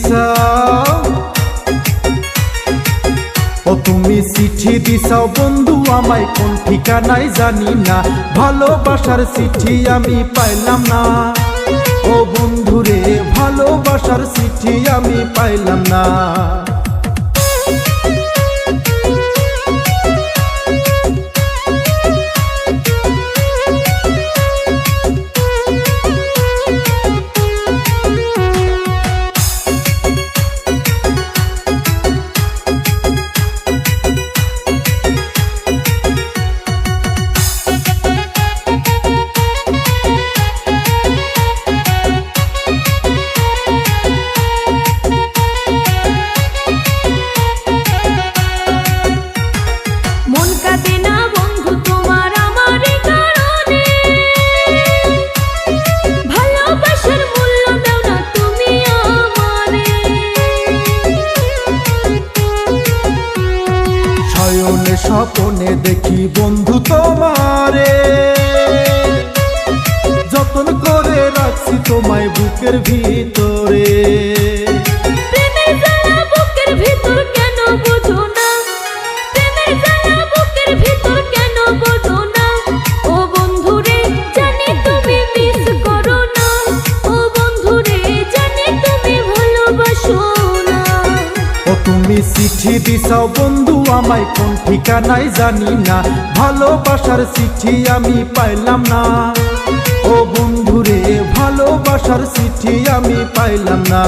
দিছাও, ও তুমি চিঠি দিছাও বন্ধু আমায় কোন ঠিকানায় জানি না, ভালোবাসার চিঠি আমি পাইলাম না। ও বন্ধুরে ভালোবাসার চিঠি আমি পাইলাম না। স্বপ্নে দেখি বন্ধু তোমারে, যতন করে রাখছি তোমায় বুকের ভিতরে। প্রেমের জ্বালা বুকের ভিতর কেন বোঝো না, প্রেমের জ্বালা বুকের ভিতর কেন বোঝো না। ও বন্ধুরে জানি তুমি মিস করো না, ও বন্ধুরে জানি তুমি ভালোবাসো না। ও তুমি চিঠি দিছাও বন্ধু আমায় কোন ঠিকানায় জানি না, ভালোবাসার চিঠি আমি পাইলাম না। ও বন্ধুরে ভালোবাসার চিঠি আমি পাইলাম না।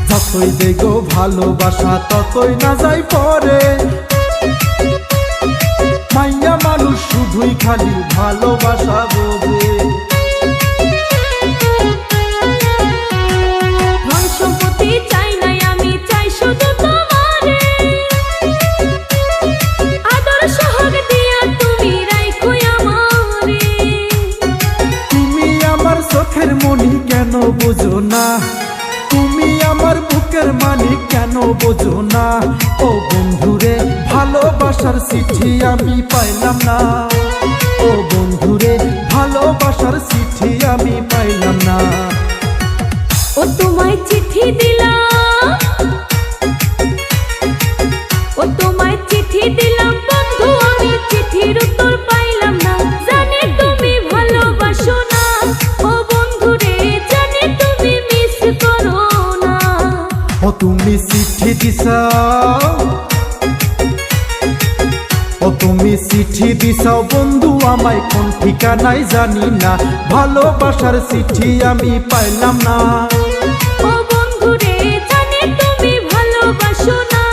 যতই দেখো ভালোবাসা ততই না যাই পরে, মাইয়া মানুষ শুধুই খালি ভালোবাসা বোঝে। ধন সম্পত্তি চাই নাই আমি, চাই শুধু তোমারে, আদর সোহাগ দিয়া তুমি রাইখো আমারে। তুমি আমার চোখের মনি কেন বোঝো না, তুমি আমার বুকের মানিক কেন বোঝো না। ও বন্ধুরে ভালোবাসার চিঠি আমি পাইলাম না, ও বন্ধুরে ভালোবাসার চিঠি আমি পাইলাম না। ও তোমায় চিঠি দিলাম, ও তোমায় চিঠি দিলাম বন্ধু, আমি চিঠির উত্তর পাইলাম না। জানি তুমি ভালোবাসো না, ও বন্ধুরে জানি তুমি মিস করো না। ও তুমি চিঠি দিছাও, ও তুমি চিঠি দিছাও বন্ধু আমায় কোন ঠিকানায় জানি না, ভালোবাসার চিঠি আমি পাইলাম না। ও বন্ধুরে জানি তুমি ভালোবাসো না,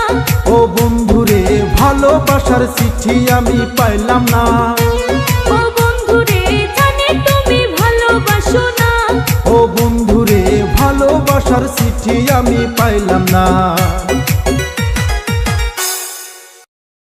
ও বন্ধুরে ভালোবাসার চিঠি আমি পাইলাম না।